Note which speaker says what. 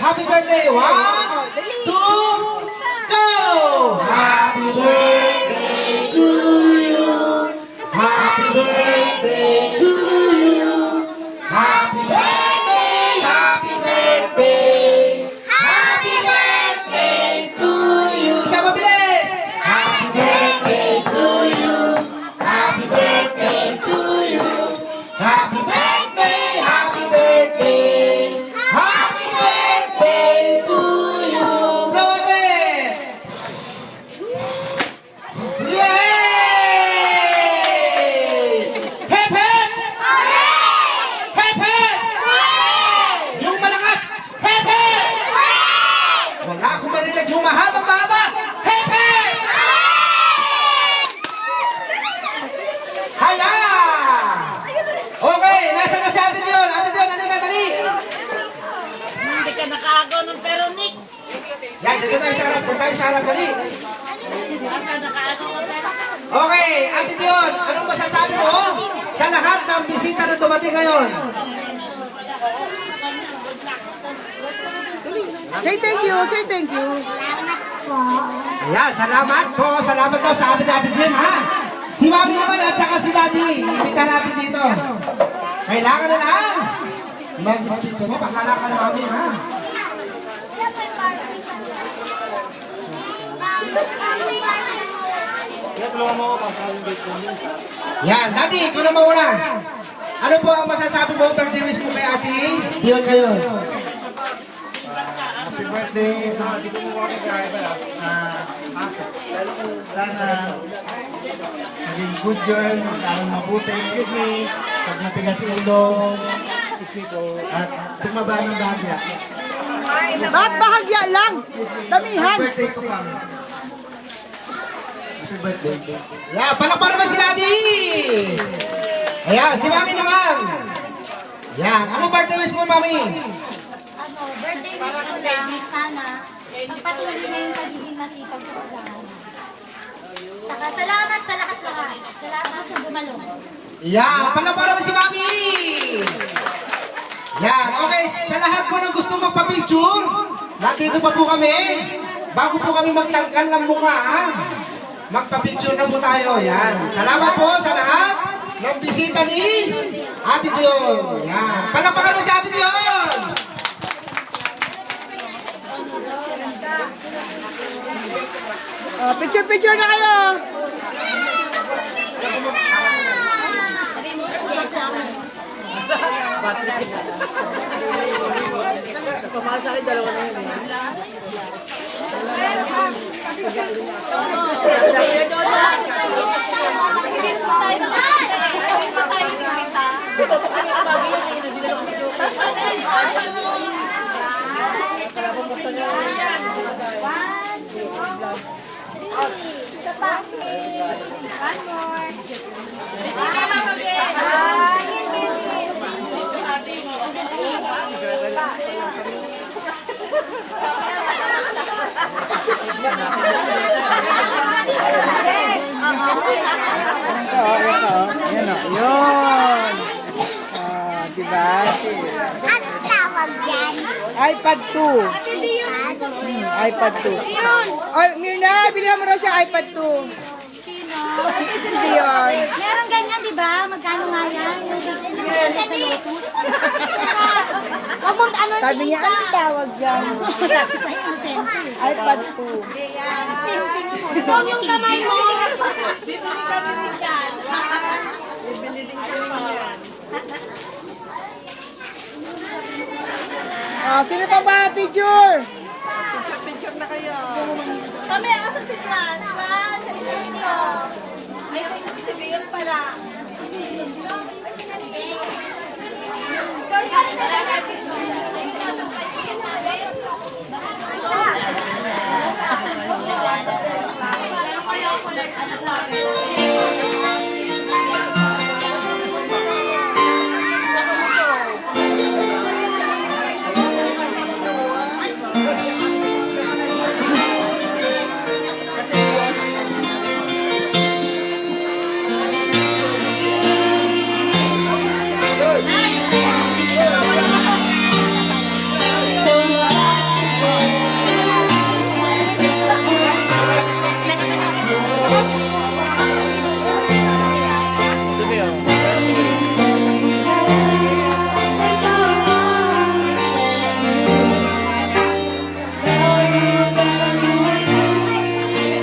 Speaker 1: Happy birthday! 1, 2, go! Happy birthday to you. Happy birthday to you. Happy birthday, happy birthday. Happy birthday to you. Isa mabilis! Happy birthday to you. Happy birthday to you. Happy birthday, happy birthday. Happy birthday to you. Brother! Yay! Hep, hep! Hep, hep! Yung malakas, hep, hep! Wala akong marinig yung mahabang-mahaba. Hep, hep! Hala! Okay, nasa na si Ate Dion? Ate Dion, ano na, dali?
Speaker 2: Hindi ka nakaagaw ng Veronik.
Speaker 1: Yan, dito tayo sa harap, dali.
Speaker 2: Hindi ka nakaagaw ng Veronik.
Speaker 1: Okay, Ate Dion, anong masasabi mo sa lahat ng bisita na dumating ngayon?
Speaker 3: Say thank you, say thank you.
Speaker 1: Ayan, salamat po. Salamat daw sa amin natin din, ha? Si Mami naman at saka si Daddy, imbita natin dito. Kailangan na lang mag-excuse mo, pakala ka na Mami, ha? Yan, Daddy, ikaw na mauna. Ano po ang masasabi mo, birthday wish mo kay Ate? Diyon kayo.
Speaker 4: Happy birthday, sana maging good girl, magkaroon mabuti, pag matigas ulo, at tumaba ng dahya.
Speaker 3: Bakit bahagya lang? Damihan.
Speaker 4: Happy birthday to kami. Happy birthday.
Speaker 1: Yan, palakpan naman si Daddy! Ayan, si Mami naman. Yan, anong birthday wish mo, Mami?
Speaker 5: Birthday wish ko lang, sana pagpatuloy na yung pagiging masipag sa paghahanap. Saka salamat sa lahat-lahat. Sa lahat ng dumalong.
Speaker 1: Yan, palakpan naman si Mami! Yan, okay, sa lahat po ng gusto magpa-picture, nandito pa po kami. Bago po kami magtanggal ng mukha, ha? Magpa-picture na po tayo. Yan, salamat po sa lahat ng bisita ni Ate Dion. Yan, palakpakan mo si Ate Dion!
Speaker 3: Picture na kayo.
Speaker 5: Isa pa. One more.
Speaker 3: Yan o, yun. Diba?
Speaker 5: Ano tawag yan?
Speaker 3: iPad 2. iPad 2. Ay, Mirna, bilhan mo raw siya iPad 2.
Speaker 5: Sino?
Speaker 3: Si Dion.
Speaker 5: Meron ganyan, di ba? Magkano nga yan? Sa Lotus. Huwag mong ano
Speaker 3: Sabi niya, ano tawag dyan?
Speaker 5: Sabi sa'yo, inosente.
Speaker 3: iPad 2.
Speaker 5: Inosente mo. Huwag yung kamay mo. Bibili kami rin yan.
Speaker 3: Sino pa ba picture?
Speaker 5: Kami, asa si Flan? Flan, salita nito. Ay, si Gayon pala. Pero kaya ako